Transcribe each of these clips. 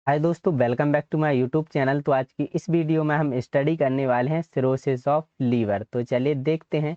हाय दोस्तों, welcome back to my YouTube channel. तो आज की इस वीडियो में हम स्टडी करने वाले हैं सिरोसिस ऑफ लीवर। तो चलिए देखते हैं।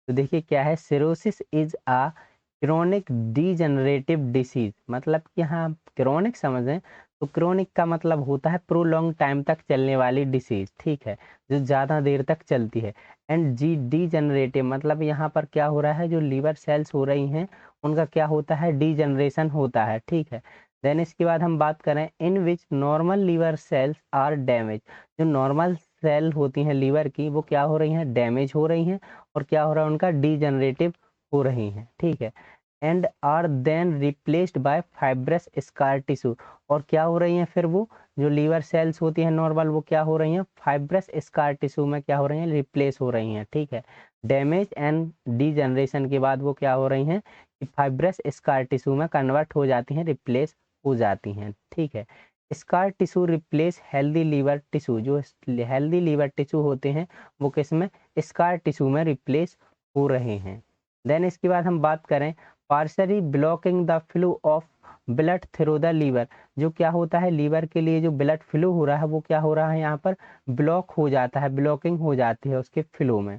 तो देखिए क्या है, cirrhosis is a chronic degenerative disease. मतलब कि यहाँ क्रोनिक समझें तो क्रोनिक का मतलब होता है प्रोलॉन्ग टाइम तक चलने वाली डिसीज, ठीक है, जो ज़्यादा देर तक चलती है। एंड जी डीजनरेटिव मतलब यहाँ पर क्या हो रहा है, जो लीवर सेल्स हो रही हैं उनका क्या होता है, डीजनरेशन होता है, ठीक है। देन इसके बाद हम बात करें in which normal liver cells are damage. जो नॉर्मल सेल होती हैं लीवर की वो क्या हो रही हैं, डैमेज हो रही हैं, और क्या हो रहा है, उनका डीजनरेटिव हो रही हैं, ठीक है। And are then replaced by fibrous scar tissue. और क्या हो रही हैं फिर वो जो लीवर सेल्स होती हैं नॉर्मल, वो क्या हो रही हैं, फाइब्रस स्कार टिश्यू में क्या हो रही हैं, रिप्लेस हो रही हैं, ठीक है। डैमेज एंड डीजनरेशन के बाद वो क्या हो रही हैं कि फाइब्रस स्कार टिश्यू में कन्वर्ट हो जाती हैं, रिप्लेस हो जाती हैं, ठीक है। Scar tissue replace healthy liver tissue. जो हेल्दी लीवर टिश्यू होते हैं वो किस में, स्कार टिश्यू में रिप्लेस हो रहे हैं। देन इसके बाद हम बात करें partially blocking the flow of blood through the liver. जो क्या होता है, लीवर के लिए जो ब्लड फ्लो हो रहा है वो क्या हो रहा है, यहाँ पर ब्लॉक हो जाता है, ब्लॉकिंग हो जाती है उसके फ्लो में।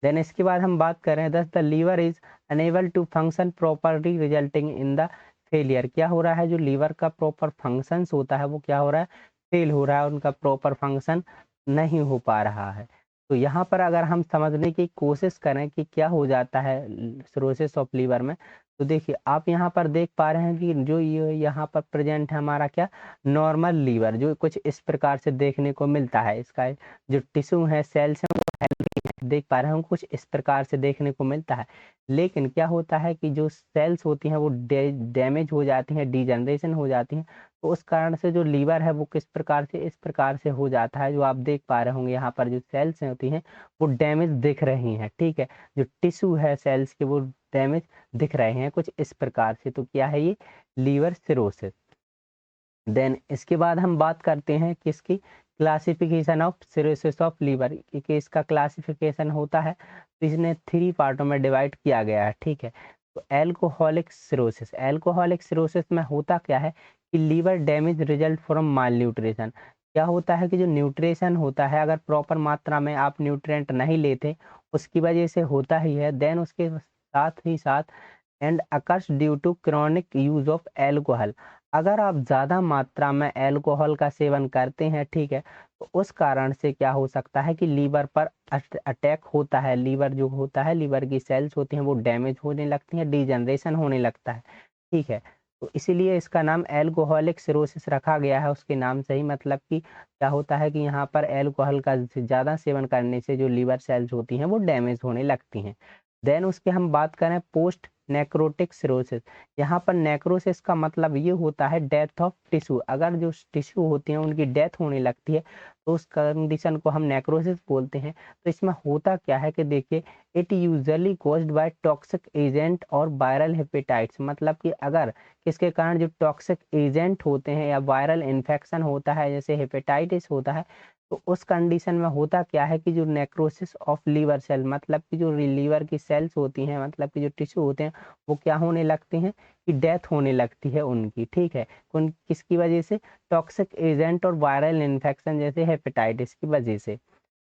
देन इसके बाद हम बात करें thus the liver is unable to function properly resulting in the failure. क्या हो रहा है, जो लीवर का प्रॉपर फंक्शंस होता है वो क्या हो रहा है, फेल हो रहा है, उनका प्रॉपर फंक्शन नहीं हो पा रहा है। तो यहाँ पर अगर हम समझने की कोशिश करें कि क्या हो जाता है सिरोसिस ऑफ लीवर में, तो देखिए आप यहाँ पर देख पा रहे हैं कि जो ये यहाँ पर प्रेजेंट है हमारा क्या, नॉर्मल लीवर, जो कुछ इस प्रकार से देखने को मिलता है। इसका जो टिश्यू है, सेल्स है, देख पा रहे हैं कुछ इस प्रकार से देखने को मिलता है। लेकिन क्या होता है कि जो सेल्स होती हैं वो डैमेज हो जाती हैं, डीजनरेशन हो जाती हैं। तो उस कारण से जो लीवर है वो किस प्रकार से, इस प्रकार से हो जाता है। जो आप देख पा रहे होंगे यहाँ पर जो सेल्स होती हैं वो डैमेज दिख रही हैं, ठीक है। जो टिश्यू है सेल्स के वो डैमेज दिख रहे हैं कुछ इस प्रकार से। तो क्या है ये, लीवर सिरोसिस। देन इसके बाद हम बात करते हैं किसकी, classification of cirrhosis of liver कि इसका क्लासिफिकेशन होता है। तो इसने 3 पार्टों में डिवाइड किया गया है, ठीक है। तो एल्कोहलिक सिरोसिस, एल्कोहलिक सिरोसिस में होता क्या है कि liver damage result from malnutrition. क्या होता है कि जो न्यूट्रिशन होता है, अगर प्रॉपर मात्रा में आप न्यूट्रिएंट नहीं लेते उसकी वजह से होता ही है। देन उसके साथ ही साथ and occurs due to chronic use of alcohol. अगर आप ज़्यादा मात्रा में अल्कोहल का सेवन करते हैं, ठीक है, तो उस कारण से क्या हो सकता है कि लीवर पर अटैक होता है। लीवर जो होता है, लीवर की सेल्स होती हैं वो डैमेज होने लगती हैं, डीजनरेशन होने लगता है, ठीक है। तो इसीलिए इसका नाम एल्कोहलिक सिरोसिस रखा गया है उसके नाम से ही। मतलब कि क्या होता है कि यहाँ पर एल्कोहल का ज़्यादा सेवन करने से जो लीवर सेल्स होती हैं वो डैमेज होने लगती हैं। देन उसके हम बात करें पोस्ट नेक्रोटिक सिरोसिस। यहाँ पर नेक्रोसिस का मतलब ये होता है डेथ ऑफ टिश्यू। अगर जो टिश्यू होती हैं उनकी डेथ होने लगती है तो उस कंडीशन को हम नेक्रोसिस बोलते हैं। तो इसमें होता क्या है कि देखिए, it usually caused by toxic agent और वायरल हेपेटाइट्स। मतलब कि अगर किसके कारण, जो टॉक्सिक एजेंट होते हैं या वायरल इन्फेक्शन होता है जैसे हेपेटाइटिस होता है, तो उस कंडीशन में होता क्या है कि जो नेक्रोसिस ऑफ लीवर सेल, मतलब कि जो लीवर की सेल्स होती हैं, मतलब कि जो टिश्यू होते हैं वो क्या होने लगते हैं कि डेथ होने लगती है उनकी, ठीक है। कौन किसकी वजह से, टॉक्सिक एजेंट और वायरल इन्फेक्शन जैसे हेपेटाइटिस की वजह से।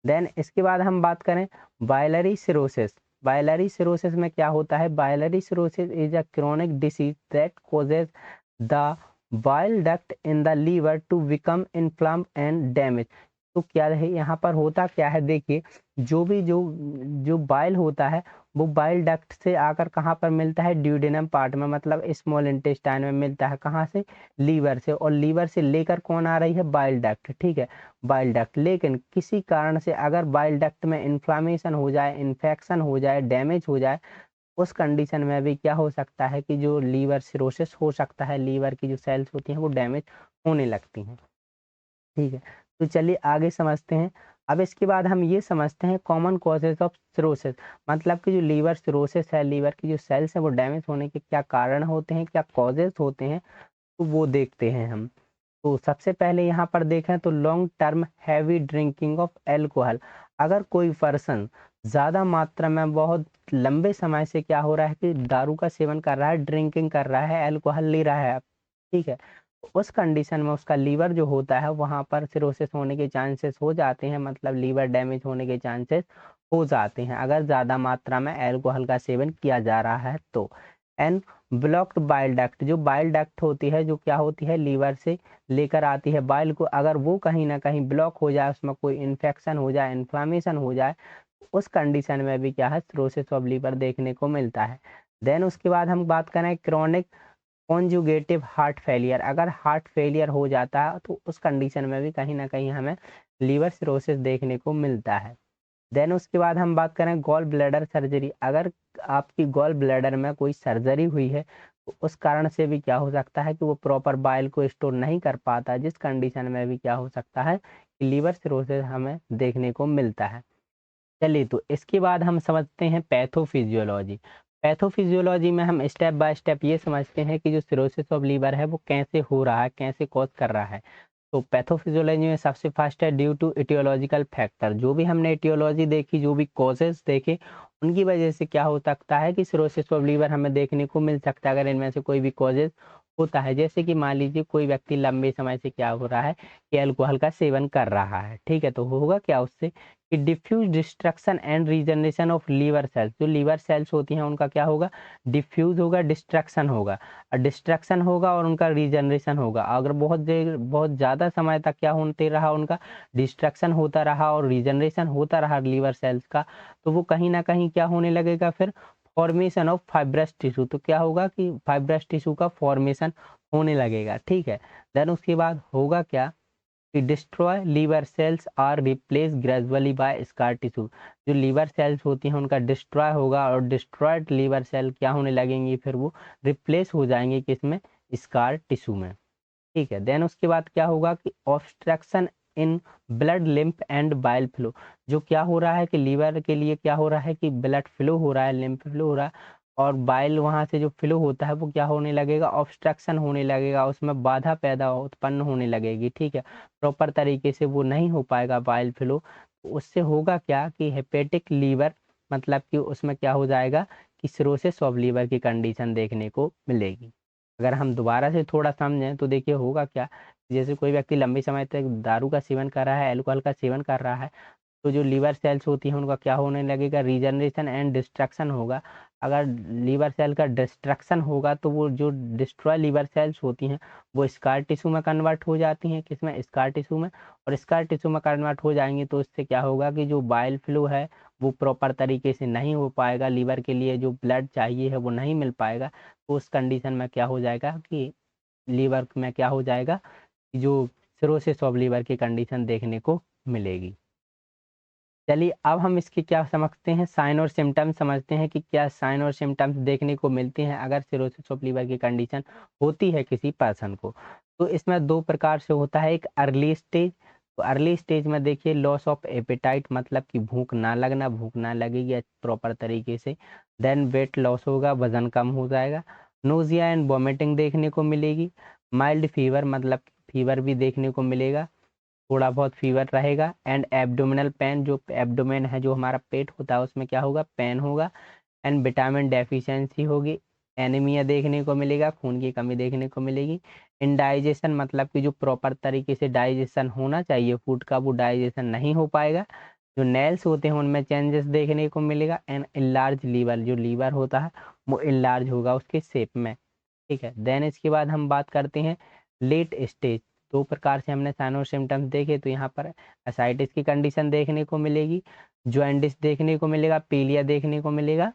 देन इसके बाद हम बात करें बाइलरी सिरोसिस। बाइलरी सिरोसिस में क्या होता है, biliary cirrhosis is a chronic disease that causes the bile duct in the liver to become inflame and damage. तो क्या है यहाँ पर होता क्या है, देखिए जो भी जो जो बाइल होता है वो बाइल डक्ट से आकर कहाँ पर मिलता है, ड्यूडेनम पार्ट में, मतलब स्मॉल इंटेस्टाइन में मिलता है। कहाँ से, लीवर से। और लीवर से लेकर कौन आ रही है, बाइल डक्ट, ठीक है, बाइल डक्ट। लेकिन किसी कारण से अगर बाइल डक्ट में इन्फ्लामेशन हो जाए, इन्फेक्शन हो जाए, डैमेज हो जाए, उस कंडीशन में भी क्या हो सकता है कि जो लीवर सिरोसिस हो सकता है, लीवर की जो सेल्स होती हैं वो डैमेज होने लगती हैं, ठीक है। तो चलिए आगे समझते हैं। अब इसके बाद हम ये समझते हैं कॉमन कॉजेज ऑफ सिरोसिस। मतलब कि जो लीवर सिरोसिस है, लीवर की जो सेल्स है वो डैमेज होने के क्या कारण होते हैं, क्या कॉजेज होते हैं, तो वो देखते हैं हम। तो सबसे पहले यहाँ पर देखें तो long term heavy drinking of alcohol. अगर कोई पर्सन ज़्यादा मात्रा में बहुत लंबे समय से क्या हो रहा है कि दारू का सेवन कर रहा है, ड्रिंकिंग कर रहा है, एल्कोहल ले रहा है, ठीक है, उस कंडीशन में उसका लीवर जो होता है वहाँ पर सिरोसिस होने के चांसेस हो जाते हैं, मतलब लीवर डैमेज होने के चांसेस हो जाते हैं अगर ज़्यादा मात्रा में अल्कोहल का सेवन किया जा रहा है तो। एंड ब्लॉक्ड बाइल डक्ट, जो बाइल डक्ट होती है जो क्या होती है लीवर से लेकर आती है बाइल को, अगर वो कहीं ना कहीं ब्लॉक हो जाए, उसमें कोई इन्फेक्शन हो जाए, इन्फ्लामेशन हो जाए, उस कंडीशन में भी क्या है सिरोसिस ऑफ लीवर देखने को मिलता है। देन उसके बाद हम बात करें क्रोनिक कॉन्जुगेटिव हार्ट फेलियर, अगर हार्ट फेलियर हो जाता है तो उस कंडीशन में भी कहीं ना कहीं हमें लीवर सिरोसिस देखने को मिलता है। देन उसके बाद हम बात करें गॉल ब्लैडर सर्जरी, अगर आपकी गॉल ब्लैडर में कोई सर्जरी हुई है तो उस कारण से भी क्या हो सकता है कि वो प्रॉपर बाइल को स्टोर नहीं कर पाता, जिस कंडीशन में भी क्या हो सकता है कि लीवर सिरोसिस हमें देखने को मिलता है। चलिए तो इसके बाद हम समझते हैं पैथोफिजियोलॉजी। पैथोफिजियोलॉजी में हम स्टेप बाय स्टेप ये समझते हैं कि जो सिरोसिस ऑफ लीवर है वो कैसे हो रहा है, कैसे कॉज कर रहा है। तो पैथोफिजियोलॉजी में सबसे फर्स्ट है ड्यू टू इटियोलॉजिकल फैक्टर, जो भी हमने इटियोलॉजी देखी, जो भी कॉजेज देखे, उनकी वजह से क्या हो सकता है कि सिरोसिस ऑफ लीवर हमें देखने को मिल सकता है अगर इनमें से कोई भी कॉजेज होता है। जैसे कि मान लीजिए कोई व्यक्ति लंबे समय से क्या हो रहा है कि अल्कोहल का सेवन कर रहा है, ठीक है, तो होगा क्या उससे कि diffuse destruction and regeneration of liver cells, जो लीवर सेल्स होती हैं उनका क्या होगा, डिफ्यूज होगा, डिस्ट्रक्शन होगा, और डिस्ट्रक्शन होगा और उनका रीजनरेशन होगा। अगर बहुत देर बहुत ज़्यादा समय तक क्या होते रहा, उनका डिस्ट्रक्शन होता रहा और रीजनरेशन होता रहा लीवर सेल्स का, तो वो कहीं ना कहीं क्या होने लगेगा फिर फॉर्मेशन ऑफ फाइब्रस टिश्यू, तो क्या होगा कि फाइब्रस टिश्यू का फॉर्मेशन होने लगेगा, ठीक है। देन उसके बाद होगा क्या कि destroy liver cells are replace gradually by scar tissue, जो लीवर सेल्स होती हैं उनका डिस्ट्रॉय होगा और डिस्ट्रॉयड लीवर सेल क्या होने लगेंगी फिर वो रिप्लेस हो जाएंगे किसमें, स्कार टिश्यू में, ठीक है। देन उसके बाद क्या होगा कि obstruction in blood lymph and bile flow, जो क्या हो रहा है कि लीवर के लिए क्या हो रहा है कि ब्लड फ्लो हो रहा है, लिम्फ फ्लो हो रहा है, और बाइल वहाँ से जो फ्लो होता है वो क्या होने लगेगा, ऑब्स्ट्रक्शन होने लगेगा, उसमें बाधा पैदा उत्पन्न होने लगेगी, ठीक है। प्रॉपर तरीके से वो नहीं हो पाएगा बाइल फ्लो, तो उससे होगा क्या कि हेपेटिक लीवर, मतलब कि उसमें क्या हो जाएगा कि सिरोसिस ऑफ लीवर की कंडीशन देखने को मिलेगी। अगर हम दोबारा से थोड़ा समझें तो देखिए होगा क्या, जैसे कोई व्यक्ति लंबे समय तक दारू का सेवन कर रहा है, अल्कोहल का सेवन कर रहा है, तो जो लीवर सेल्स होती हैं उनका क्या होने लगेगा, रीजनरेशन एंड डिस्ट्रक्शन होगा। अगर लीवर सेल का डिस्ट्रक्शन होगा तो वो जो डिस्ट्रॉय लीवर सेल्स होती हैं वो स्कार टिश्यू में कन्वर्ट हो जाती हैं, किसमें, स्कार टिश्यू में, और स्कार टिश्यू में कन्वर्ट हो जाएंगी तो इससे क्या होगा कि जो बाइल फ्लो है वो प्रॉपर तरीके से नहीं हो पाएगा, लीवर के लिए जो ब्लड चाहिए है वो नहीं मिल पाएगा, तो उस कंडीशन में क्या हो जाएगा कि लीवर में क्या हो जाएगा कि जो सिरोसिस ऑफ लीवर की कंडीशन देखने को मिलेगी। चलिए अब हम इसके क्या समझते हैं, साइन और सिम्टम्स समझते हैं कि क्या साइन और सिम्टम्स देखने को मिलते हैं अगर सिरोसिस ऑफ लीवर की कंडीशन होती है किसी पर्सन को। तो इसमें दो प्रकार से होता है, एक अर्ली स्टेज, तो अर्ली स्टेज में देखिए लॉस ऑफ एपेटाइट, मतलब कि भूख ना लगना, भूख ना लगेगी प्रॉपर तरीके से। देन वेट लॉस होगा, वजन कम हो जाएगा। नोजिया एंड वॉमिटिंग देखने को मिलेगी। माइल्ड फीवर, मतलब फीवर भी देखने को मिलेगा, थोड़ा बहुत फीवर रहेगा। एंड एब्डोमिनल पेन, जो एब्डोमेन है जो हमारा पेट होता है उसमें क्या होगा, पेन होगा। एंड विटामिन डेफिशिएंसी होगी। एनीमिया देखने को मिलेगा, खून की कमी देखने को मिलेगी। इनडाइजेशन, मतलब कि जो प्रॉपर तरीके से डाइजेशन होना चाहिए फूड का वो डाइजेशन नहीं हो पाएगा। जो नेल्स होते हैं उनमें चेंजेस देखने को मिलेगा। एंड इनलार्ज लीवर, जो लीवर होता है वो इनलार्ज होगा उसके शेप में, ठीक है। देन इसके बाद हम बात करते हैं लेट स्टेज। दो प्रकार से हमने साइन और सिम्टम्स देखे, तो यहाँ पर एसाइटिस की कंडीशन देखने को मिलेगी, जॉइंटिस देखने को मिलेगा, पीलिया देखने को मिलेगा।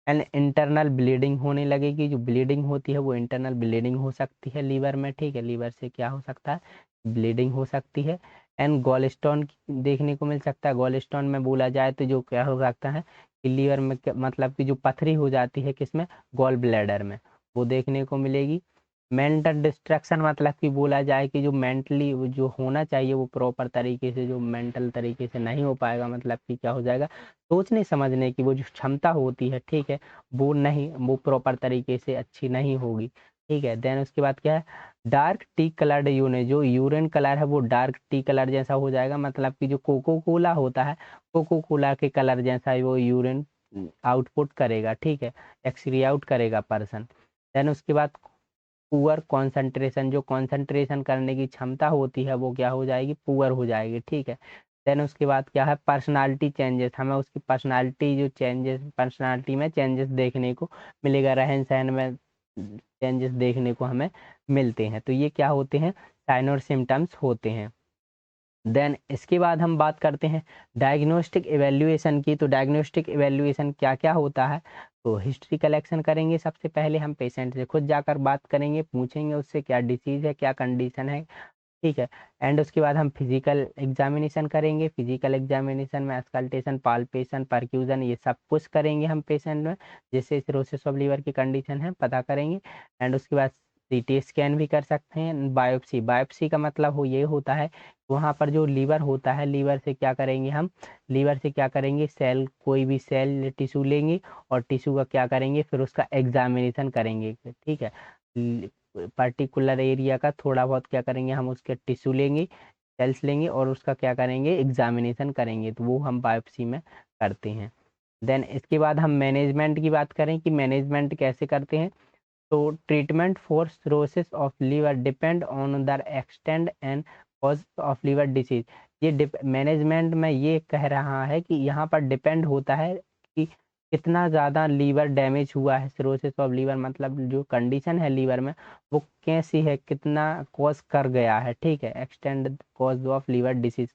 एंड इंटरनल ब्लीडिंग होने लगेगी, जो ब्लीडिंग होती है वो इंटरनल ब्लीडिंग हो सकती है लीवर में, ठीक है, लीवर से क्या हो सकता है, ब्लीडिंग हो सकती है। एंड गॉल देखने को मिल सकता है। गॉल स्टोन में बोला जाए तो जो क्या हो सकता है कि लीवर में मतलब कि जो पथरी हो जाती है किसमें, गॉल ब्लैडर में, वो देखने को मिलेगी। मेंटल डिस्ट्रैक्शन, मतलब कि बोला जाए कि जो मेंटली जो होना चाहिए वो प्रॉपर तरीके से जो मेंटल तरीके से नहीं हो पाएगा, मतलब कि क्या हो जाएगा, सोचने समझने की वो जो क्षमता होती है, ठीक है, वो नहीं, वो प्रॉपर तरीके से अच्छी नहीं होगी, ठीक है। देन उसके बाद क्या है, डार्क टी कलर्ड यूरिन, जो यूरिन कलर है वो डार्क टी कलर जैसा हो जाएगा, मतलब कि जो कोको कोला होता है, कोको कोला के कलर जैसा वो यूरिन आउटपुट करेगा, ठीक है, एक्सक्री आउट करेगा पर्सन। देन उसके बाद पुअर कंसंट्रेशन, जो कंसंट्रेशन करने की क्षमता होती है वो क्या हो जाएगी, पुअर हो जाएगी, ठीक है। देन उसके बाद क्या है, पर्सनालिटी चेंजेस, हमें उसकी पर्सनालिटी जो चेंजेस, पर्सनालिटी में चेंजेस देखने को मिलेगा, रहन सहन में चेंजेस देखने को हमें मिलते हैं। तो ये क्या होते हैं, साइन और सिम्टम्स होते हैं। देन इसके बाद हम बात करते हैं डायग्नोस्टिक इवैल्यूएशन की। तो डायग्नोस्टिक इवैल्यूएशन क्या क्या होता है, तो हिस्ट्री कलेक्शन करेंगे, सबसे पहले हम पेशेंट से खुद जाकर बात करेंगे, पूछेंगे उससे क्या डिसीज़ है, क्या कंडीशन है, ठीक है। एंड उसके बाद हम फिजिकल एग्जामिनेशन करेंगे, फिजिकल एग्जामिनेशन में स्कल्टेशन, पाल्पेशन, परक्यूजन, ये सब कुछ करेंगे हम पेशेंट में, जिससे सिरोसिस ऑफ लीवर की कंडीशन है पता करेंगे। एंड उसके बाद सीटी स्कैन भी कर सकते हैं। बायोप्सी, बायोप्सी का मतलब हो ये होता है, वहाँ पर जो लीवर होता है, लीवर से क्या करेंगे हम, लीवर से क्या करेंगे, सेल, कोई भी सेल टिश्यू लेंगे और टिश्यू का क्या करेंगे, फिर उसका एग्जामिनेशन करेंगे, ठीक है। पर्टिकुलर एरिया का थोड़ा बहुत क्या करेंगे हम, उसके टिश्यू लेंगे, सेल्स लेंगे और उसका क्या करेंगे, एग्जामिनेशन करेंगे, तो वो हम बायोप्सी में करते हैं। देन इसके बाद हम मैनेजमेंट की बात करें कि मैनेजमेंट कैसे करते हैं। तो treatment for cirrhosis of liver depend on the extent and cause of liver disease. ये मैनेजमेंट में ये कह रहा है कि यहाँ पर डिपेंड होता है कि कितना ज़्यादा लीवर डैमेज हुआ है, सिरोसिस ऑफ लीवर मतलब जो कंडीशन है लीवर में वो कैसी है, कितना कॉज कर गया है, ठीक है, extend cause of liver disease,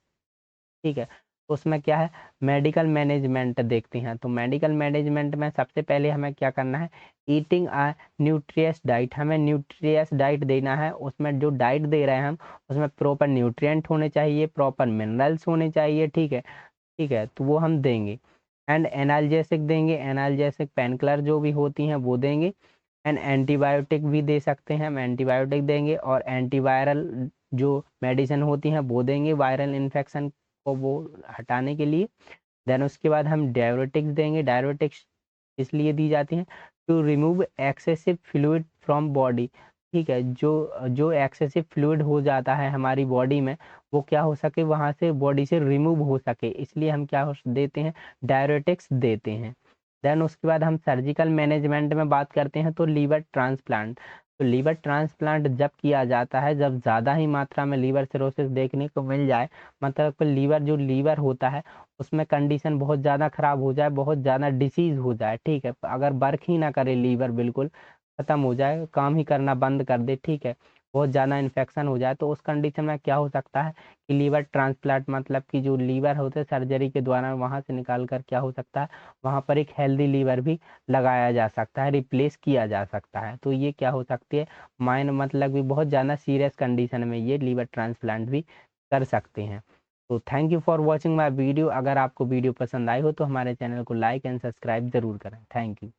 ठीक है। तो उसमें क्या है, मेडिकल मैनेजमेंट देखते हैं। तो मेडिकल मैनेजमेंट में सबसे पहले हमें क्या करना है, ईटिंग अ न्यूट्रियस डाइट, हमें न्यूट्रियस डाइट देना है। उसमें जो डाइट दे रहे हैं हम, उसमें प्रॉपर न्यूट्रिएंट होने चाहिए, प्रॉपर मिनरल्स होने चाहिए, ठीक है, ठीक है, तो वो हम देंगे। एंड एनाल्जेसिक देंगे, एनाल्जेसिक पेन किलर जो भी होती हैं वो देंगे। एंड एंटीबायोटिक भी दे सकते हैं, हम एंटीबायोटिक देंगे और एंटीवायरल जो मेडिसिन होती हैं वो देंगे, वायरल इन्फेक्शन को वो हटाने के लिए। देन उसके बाद हम डाययूरेटिक्स देंगे, डाययूरेटिक्स इसलिए दी जाती हैं to remove excessive fluid from body, ठीक है, जो जो एक्सेसिव फ्लूइड हो जाता है हमारी बॉडी में वो क्या हो सके, वहाँ से बॉडी से रिमूव हो सके, इसलिए हम क्या देते हैं, डाययूरेटिक्स देते हैं। देन उसके बाद हम सर्जिकल मैनेजमेंट में बात करते हैं, तो लीवर ट्रांसप्लांट। तो लीवर ट्रांसप्लांट जब किया जाता है जब ज़्यादा ही मात्रा में लीवर सिरोसिस देखने को मिल जाए, मतलब कि लीवर जो लीवर होता है उसमें कंडीशन बहुत ज़्यादा ख़राब हो जाए, बहुत ज़्यादा डिसीज़ हो जाए, ठीक है, अगर वर्क ही ना करे लीवर, बिल्कुल ख़त्म हो जाए, काम ही करना बंद कर दे, ठीक है, बहुत ज़्यादा इन्फेक्शन हो जाए, तो उस कंडीशन में क्या हो सकता है कि लीवर ट्रांसप्लांट मतलब कि जो लीवर होते हैं सर्जरी के द्वारा वहाँ से निकाल कर क्या हो सकता है, वहाँ पर एक हेल्दी लीवर भी लगाया जा सकता है, रिप्लेस किया जा सकता है। तो ये क्या हो सकती है, माइंड मतलब कि बहुत ज़्यादा सीरियस कंडीशन में ये लीवर ट्रांसप्लांट भी कर सकते हैं। तो thank you for watching my video. अगर आपको वीडियो पसंद आई हो तो हमारे चैनल को लाइक एंड सब्सक्राइब ज़रूर करें। Thank you.